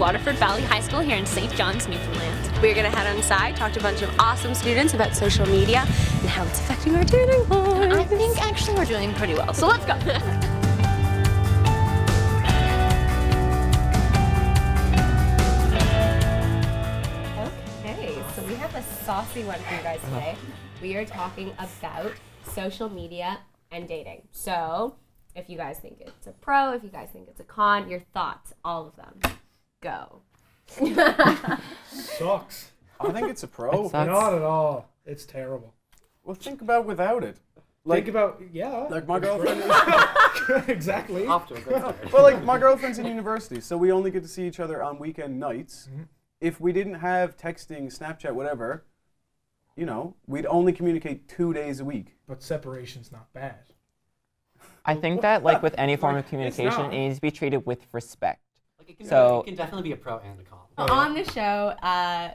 Waterford Valley High School here in St. John's, Newfoundland. We're going to head inside, talk to a bunch of awesome students about social media and how it's affecting our dating lives. I think actually we're doing pretty well, so let's go. Okay, so we have a saucy one for you guys today. We are talking about social media and dating. So, if you guys think it's a pro, if you guys think it's a con, your thoughts, all of them. Go. Sucks. I think it's a pro. Not at all. It's terrible. Well, think about without it. Think about, yeah. Like my girlfriend. Exactly. Off to a good start. Well, like my girlfriend's in university, so we only get to see each other on weekend nights. Mm-hmm. If we didn't have texting, Snapchat, whatever, you know, we'd only communicate 2 days a week. But separation's not bad. I think that, like with any form of communication, it needs to be treated with respect. Like it can definitely be a pro and a con. On the show,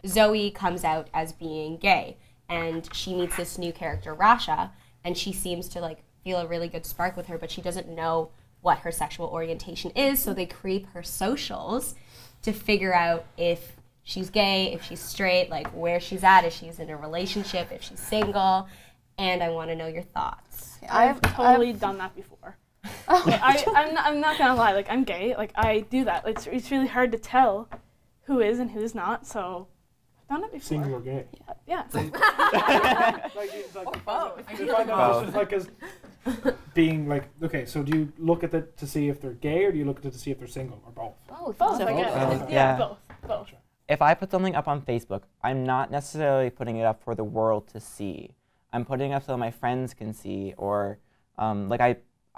Zoe comes out as being gay, and she meets this new character, Rasha, and she seems to like feel a really good spark with her, but she doesn't know what her sexual orientation is, so they creep her socials to figure out if she's gay, if she's straight, like where she's at, if she's in a relationship, if she's single, and I want to know your thoughts. I've totally done that before. I'm not gonna lie, like I'm gay, like I do that. It's really hard to tell who is and who's not, so I've done it before. Single or gay? Yeah. Like as being like, okay, so do you look at it to see if they're gay, or do you look at it to see if they're single, or both? Both, I guess. Yeah, both. If I put something up on Facebook, I'm not necessarily putting it up for the world to see. I'm putting it up so my friends can see, or like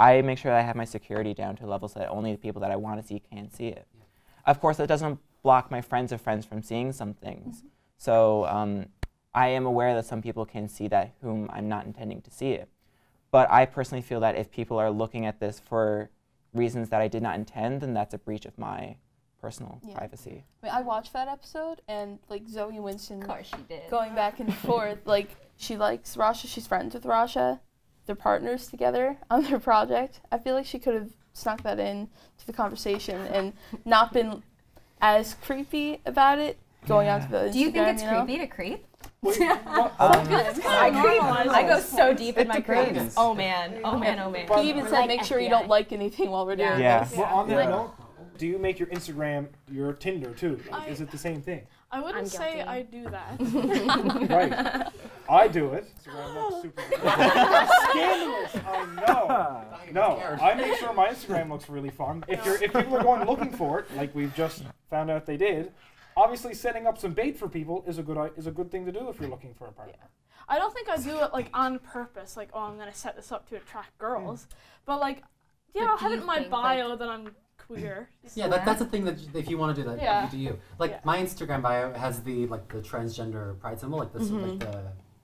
I make sure that I have my security down to levels that only the people that I want to see can see it. Yeah. Of course, that doesn't block my friends of friends from seeing some things. Mm-hmm. So I am aware that some people can see that whom I'm not intending to see it. But I personally feel that if people are looking at this for reasons that I did not intend, then that's a breach of my personal privacy. I mean, I watched that episode, and like Zoe and Winston, of course she did, going back and forth. Like she likes Rasha, she's friends with Rasha. They're partners together on their project. I feel like she could have snuck that in to the conversation and not been as creepy about it going onto the Instagram. Do you think it's creepy to creep? I go so deep in my creeps. Oh man, oh man, oh man. He even said, make sure you don't like anything while we're doing this. Well, on that note, do you make your Instagram your Tinder too? Is it the same thing? I wouldn't say I do that. Right. I do it. Instagram looks super scandalous. I know. No, I make sure my Instagram looks really fun. If people are going looking for it, like we've just found out they did, obviously setting up some bait for people is a good thing to do if you're looking for a partner. Yeah. I don't think I do it like on purpose, like, oh, I'm gonna set this up to attract girls. But like, yeah, I'll have it in my bio that I'm queer. Yeah, that's the thing that if you want to do that, you do you. Like my Instagram bio has the transgender pride symbol, like this,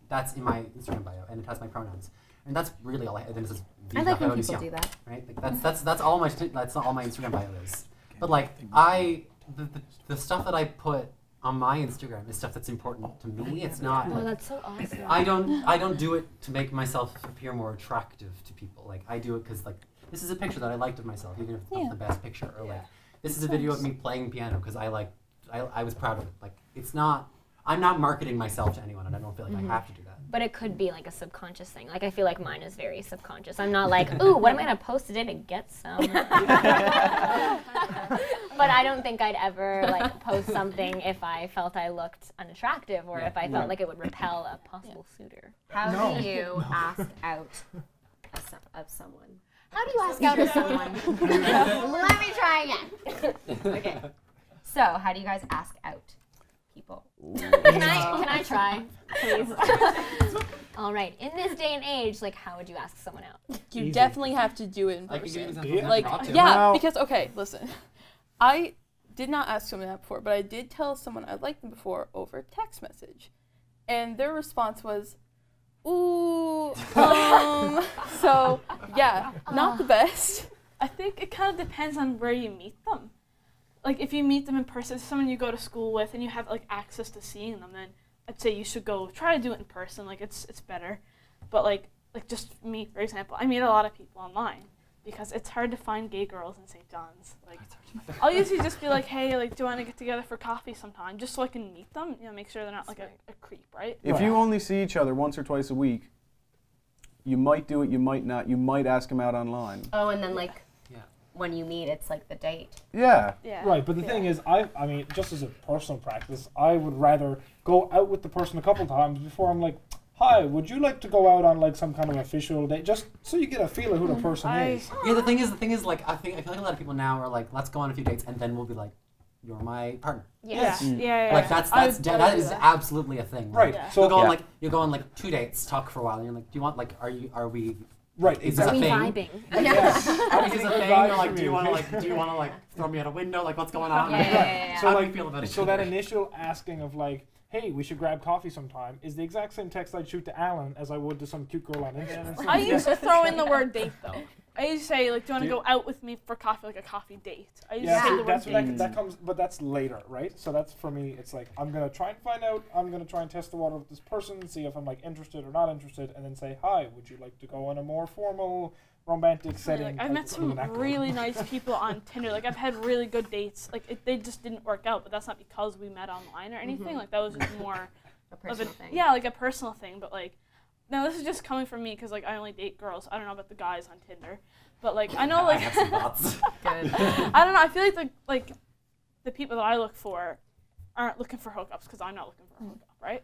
that's in my Instagram bio, and it has my pronouns, and that's really all I. And it says, I like when people do that. Right, like, that's all my Instagram bio is. But like the stuff that I put on my Instagram is stuff that's important to me. It's not. Oh, that's so awesome. I don't do it to make myself appear more attractive to people. Like I do it because like this is a picture that I liked of myself, even if it's not the best picture. Or like this is a video of me playing piano because I was proud of it. Like it's not. I'm not marketing myself to anyone, and I don't feel like I have to do that. But it could be like a subconscious thing. Like I feel like mine is very subconscious. I'm not like, ooh, what am I gonna post today to get some? But I don't think I'd ever like post something if I felt I looked unattractive or if I felt like it would repel a possible suiter. How do you ask out of someone? How do you ask out of someone? Let me try again. Okay. So, how do you guys ask out people? Can I try, please? All right. In this day and age, like, how would you ask someone out? You definitely have to do it in person. Now, because okay, listen, I did not ask someone out before, but I did tell someone I liked them before over text message, and their response was, "Ooh, so yeah, not the best." I think it kind of depends on where you meet them. Like if you meet them in person, someone you go to school with, and you have like access to seeing them, then I'd say you should go try to do it in person. Like it's better. But like just me, for example, I meet a lot of people online, because it's hard to find gay girls in St. John's. Like, I'll usually just be like, hey, like, do you want to get together for coffee sometime, just so I can meet them, you know, make sure they're not like a creep, right? If you only see each other once or twice a week, you might do it, you might not. You might ask them out online. Oh, and then like when you meet, it's like the date. Yeah. Right, but the thing is, I mean, just as a personal practice, I would rather go out with the person a couple times before I'm like, hi, would you like to go out on like some kind of official date, just so you get a feel of who the person is? Yeah, the thing is, like, I feel like a lot of people now are like, let's go on a few dates, and then we'll be like, you're my partner. Yeah. Like that is absolutely a thing. Right. So you go on like 2 dates, talk for a while, and you're like, do you want like, are we? Right. Is this a thing? Vibing. Is this a thing? Or like, do you want to like throw me out a window? Like, what's going on? So how like, do you feel about it? So that initial asking of like, hey, we should grab coffee sometime, is the exact same text I'd shoot to Alan as I would to some cute girl on Instagram. I used to throw in the word date though. I used to say, like, do you want to go out with me for coffee, like a coffee date? I used to say the word date. That comes, but that's later, right? So that's for me. It's like I'm gonna try and find out. I'm gonna try and test the water with this person, see if I'm like interested or not interested, and then say, hi, would you like to go in a more formal, romantic setting? Like, I've met some really nice people on Tinder. Like, I've had really good dates. Like, they just didn't work out, but that's not because we met online or anything. Like, that was just more a personal thing. Yeah, like a personal thing. But like, no, this is just coming from me because like I only date girls. I don't know about the guys on Tinder, but like I know like I have some thoughts. I don't know. I feel like the people that I look for aren't looking for hookups because I'm not looking for a hookup, right?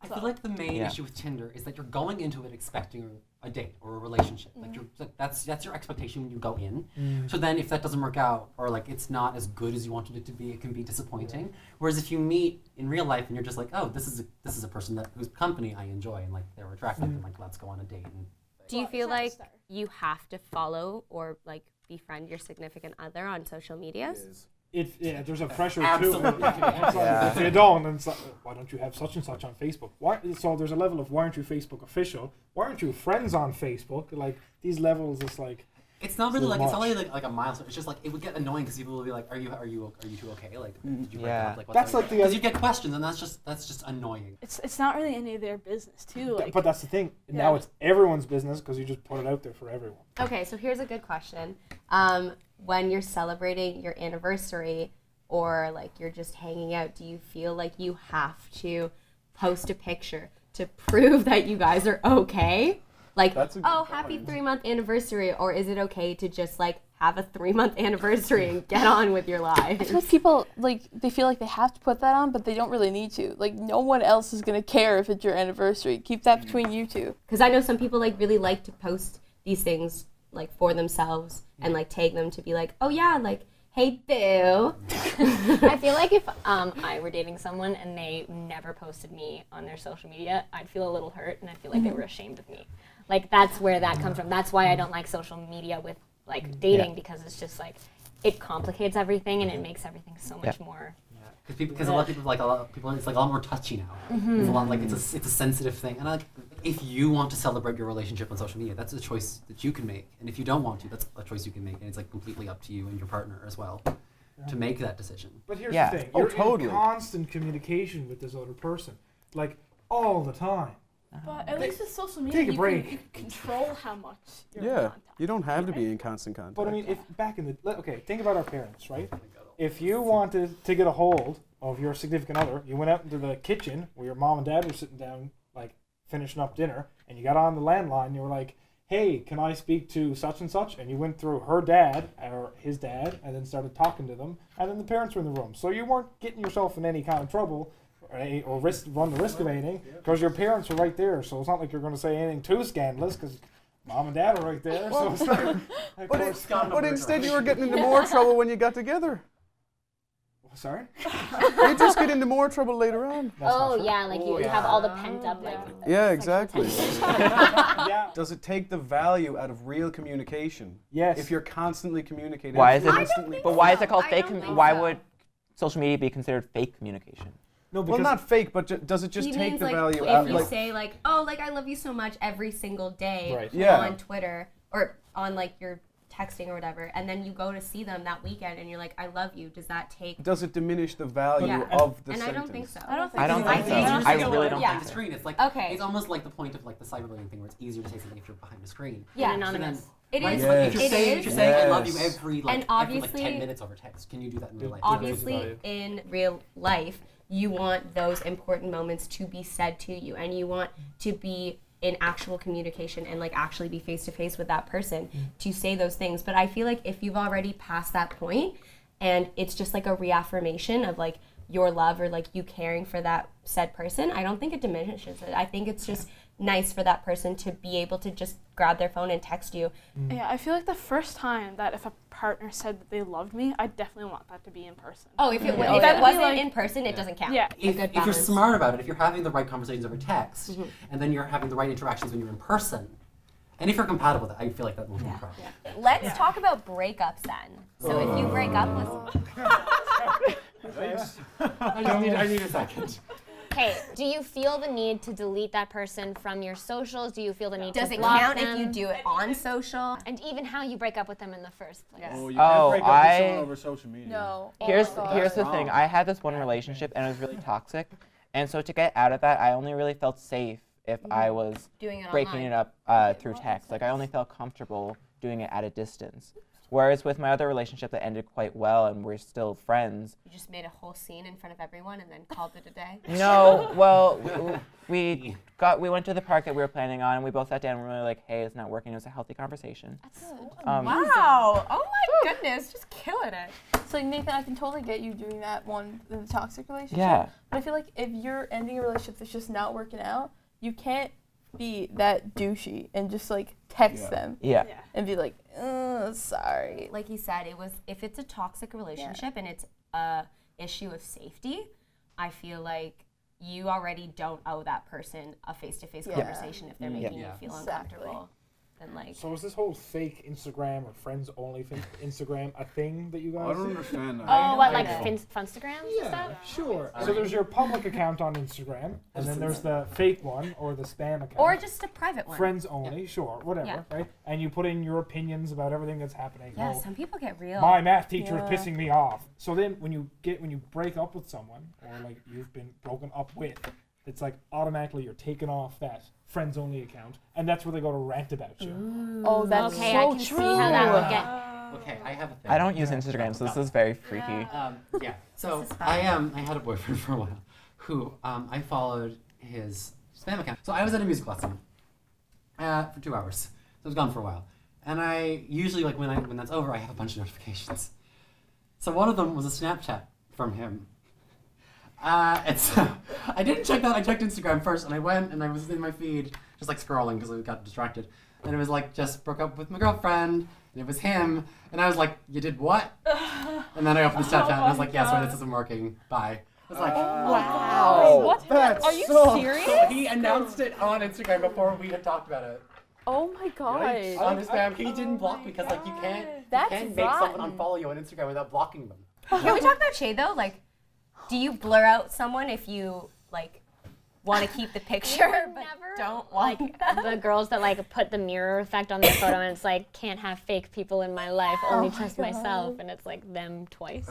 I feel like the main issue with Tinder is that you're going into it expecting a date or a relationship. Like that's your expectation when you go in. So then if that doesn't work out or like it's not as good as you wanted it to be, it can be disappointing. Whereas if you meet in real life and you're just like, oh, this is a person whose company I enjoy and like they're attractive and like let's go on a date. And do you feel like you have to follow or like befriend your significant other on social media? There's a pressure Absolutely. too. If you don't, then why don't you have such and such on Facebook? So there's a level of why aren't you Facebook official? Why aren't you friends on Facebook? Like these levels, it's like it's not really like it's only like a milestone. It's just like it would get annoying because people will be like, are you two okay? Like did you break up? Like what's because you get questions and that's just annoying. It's not really any of their business too. Like, but that's the thing. Now it's everyone's business because you just put it out there for everyone. Okay, so here's a good question. When you're celebrating your anniversary or like you're just hanging out, do you feel like you have to post a picture to prove that you guys are okay? Like, oh, happy 3-month anniversary, or is it okay to just like have a 3-month anniversary and get on with your lives? I feel like people like they feel like they have to put that on, but they don't really need to. Like no one else is gonna care if it's your anniversary. Keep that between you two. Because I know some people like really like to post these things like for themselves and like tag them to be like, oh yeah, like hey boo. I feel like if I were dating someone and they never posted me on their social media, I'd feel a little hurt and I'd feel like they were ashamed of me. Like that's where that comes from. That's why I don't like social media with like dating because it's just like it complicates everything and it makes everything so much more. Because a lot of people, it's like a lot more touchy now. It's a lot like it's a sensitive thing, and like if you want to celebrate your relationship on social media, that's a choice that you can make, and if you don't want to, that's a choice you can make, and it's like completely up to you and your partner as well to make that decision. But here's the thing: you're in constant communication with this other person, like all the time. But at least with social media, take a break. You can control how much you're in contact. You don't have to be in constant contact. But I mean, if back in the think about our parents, right? If you wanted to get a hold of your significant other, you went out into the kitchen where your mom and dad were sitting down, like finishing up dinner, and you got on the landline. And you were like, "Hey, can I speak to such and such?" And you went through her dad or his dad, and then started talking to them. And then the parents were in the room, so you weren't getting yourself in any kind of trouble or run the risk of anything because your parents were right there. So it's not like you're going to say anything too scandalous because mom and dad are right there. So it's like, but instead, you were getting into more trouble when you got together. Sorry? You just get into more trouble later on. Like you have all the pent up like. Yeah, exactly. Does it take the value out of real communication? Yes. If you're constantly communicating. Why is it? Why is it called fake? Why would social media be considered fake communication? No, because not fake, but does it just take the value out? If you say I love you so much every single day on Twitter or on like your texting or whatever, and then you go to see them that weekend and you're like, I love you, does that take... Does it diminish the value Yeah. of the And sentence? I don't think so. I don't I don't think so. It's I easier really to don't behind think the so. screen. It's like Okay. it's almost like the point of like the cyberbullying thing, where it's easier to say something if you're behind the screen. Yeah. Anonymous. It Right? is. Like, if you're It saying, is. if you're saying I love you Yes. every like, And every, like obviously- 10 minutes over text, can you do that in real life? Obviously, in real life, you want those important moments to be said to you, and you want to be in actual communication and like actually be face to face with that person to say those things. But I feel like if you've already passed that point and it's just like a reaffirmation of like your love or like you caring for that said person, I don't think it diminishes it. I think it's just nice for that person to be able to just grab their phone and text you. Yeah, I feel like the first time that if a partner said that they loved me, I definitely want that to be in person. Oh, if it, Oh, if yeah. it wasn't Like- in person, it doesn't count. Yeah. A good If you're balance. smart about it, if you're having the right conversations over text, and then you're having the right interactions when you're in person, and if you're compatible with it, I feel like that won't be a problem. Let's talk about breakups then. So if you break up with... I need a second. Okay, do you feel the need to delete that person from your socials? Do you feel the need Does to it block count them? if you do it on social? And even how you break up with them in the first place. Oh, you Oh, can't break up with I- someone over social media. No. Here's Oh my here's the God. thing. I had this one relationship and it was really toxic, and so to get out of that, I only really felt safe if I was Doing it breaking online. it up through text. Like I only felt comfortable doing it at a distance. Whereas with my other relationship that ended quite well and we're still friends. You just made a whole scene in front of everyone and then called it a day? No, well, we went to the park that we were planning on and we both sat down and we were like, hey, it's not working. It was a healthy conversation. Wow! Oh my goodness, just killing it. So like, Nathan, I can totally get you doing that one in the toxic relationship. Yeah. But I feel like if you're ending a relationship that's just not working out, you can't be that douchey and just like text them Yeah. and be like, sorry. Like you said, it was if it's a toxic relationship and it's a issue of safety, I feel like you already don't owe that person a face-to-face Yeah. conversation if they're making Yeah. you feel Exactly. uncomfortable. Then like So is this whole fake Instagram or friends only Instagram a thing that you guys? I don't understand that. Oh, what, like know. Funstagrams and Yeah, stuff? sure. So there's your public account on Instagram, and then there's the fake one or the spam account. or just a private one. friends only, sure, whatever, Yeah. right? And you put in your opinions about everything that's happening. Yeah, Oh, some people get real. my math teacher Yeah. is pissing me off. So then when you break up with someone, or like you've been broken up with, it's like automatically you're taken off that friends only account, and that's where they go to rant about you. Oh, that's Okay, so I can true. see how that would get. Okay, I have a thing. I don't use Instagram, so this is very freaky. Yeah. So This is fun. I had a boyfriend for a while who I followed his spam account. So I was at a music lesson for 2 hours. So I was gone for a while, and I usually like when that's over, I have a bunch of notifications. So one of them was a Snapchat from him. And so I didn't check that. I checked Instagram first, and I went and I was in my feed just like scrolling because I got distracted. And it was like, just broke up with my girlfriend, and it was him. And I was like, you did what? And then I opened the Snapchat and I was like, yeah, sorry, this isn't working. Bye. I was like, Wow. What? That's Are you so serious? So he announced it on Instagram before we had talked about it. Oh my god. On Instagram, he didn't block because like you That's can't make someone rotten. unfollow you on Instagram without blocking them. Can we talk about shade though? Like, do you blur out someone if you like want to keep the picture but Never, don't like want the girls that like put the mirror effect on their photo and it's like can't have fake people in my life, only trust myself, and it's like them twice.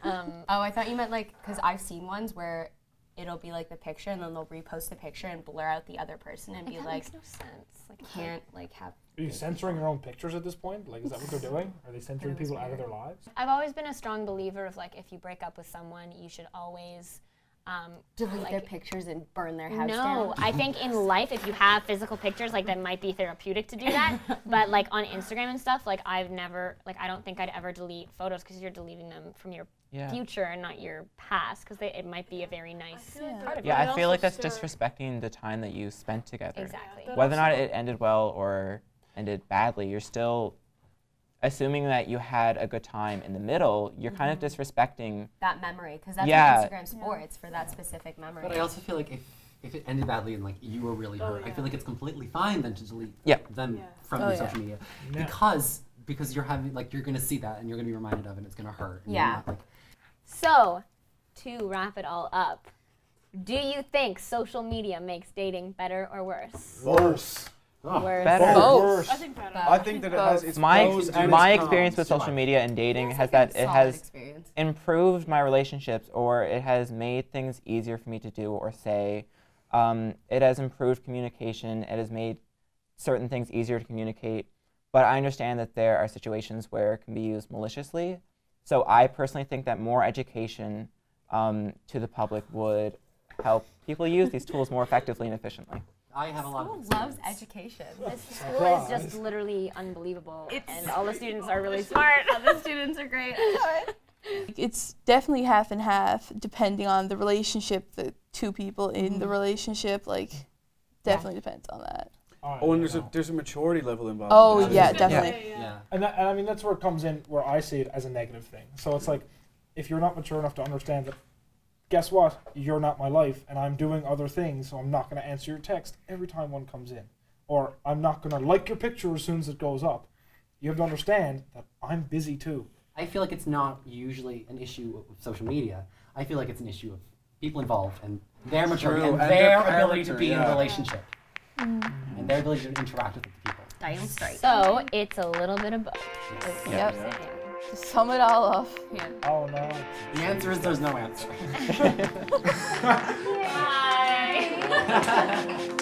Oh, I thought you meant like, because I've seen ones where it'll be like the picture and then they'll repost the picture and blur out the other person and be that like, makes no sense. Like, can't like have. Are you censoring your own pictures at this point? Like, is that what they're doing? Are they censoring people out of their lives? I've always been a strong believer of like if you break up with someone, you should always Delete their like, pictures and burn their house no, down. I think in life, if you have physical pictures, like that might be therapeutic to do that. But like on Instagram and stuff, like I've never, like I don't think I'd ever delete photos because you're deleting them from your Yeah. future and not your past, because it might be a very nice part of Yeah, you. I feel like that's disrespecting the time that you spent together. Exactly. Whether or not it ended well or ended badly, you're still assuming that you had a good time in the middle. You're kind of disrespecting. That memory, because that's Yeah. what Instagram's for. It's for that specific memory. But I also feel like if it ended badly and like you were really hurt, I feel like it's completely fine then to delete Yeah. them from Oh, your yeah. social media Yeah. because you're having like you're gonna see that and you're gonna be reminded of it and it's gonna hurt. And you're Yeah. not, like, So, to wrap it all up, do you think social media makes dating better or worse? Worse. Worse. Better. Both. I think better. I think that it has its My pros and my its experience cons. with social media and dating has It's that like a it solid has experience. improved my relationships, or it has made things easier for me to do or say. It has improved communication. It has made certain things easier to communicate. But I understand that there are situations where it can be used maliciously. So I personally think that more education to the public would help people use these tools more effectively and efficiently. I have a lot of School loves experience. education. This school is just literally unbelievable, and all the students are really smart. The students are great. It's definitely half and half, depending on the relationship, the two people in the relationship. Like, definitely depends on that. Oh, and there's a maturity level involved. Oh in that. yeah, definitely. Yeah. And I mean, that's where it comes in, where I see it as a negative thing. So it's like, if you're not mature enough to understand that, guess what? You're not my life, and I'm doing other things, so I'm not going to answer your text every time one comes in. Or I'm not going to like your picture as soon as it goes up. You have to understand that I'm busy too. I feel like it's not usually an issue of social media. I feel like it's an issue of people involved and their maturity True, and and their their ability to character, be in a yeah. relationship. And their ability to interact with the people. Damn straight. So it's a little bit of both. Yes. Yep. To sum it all up. Oh no. The answer is there's no answer. Bye.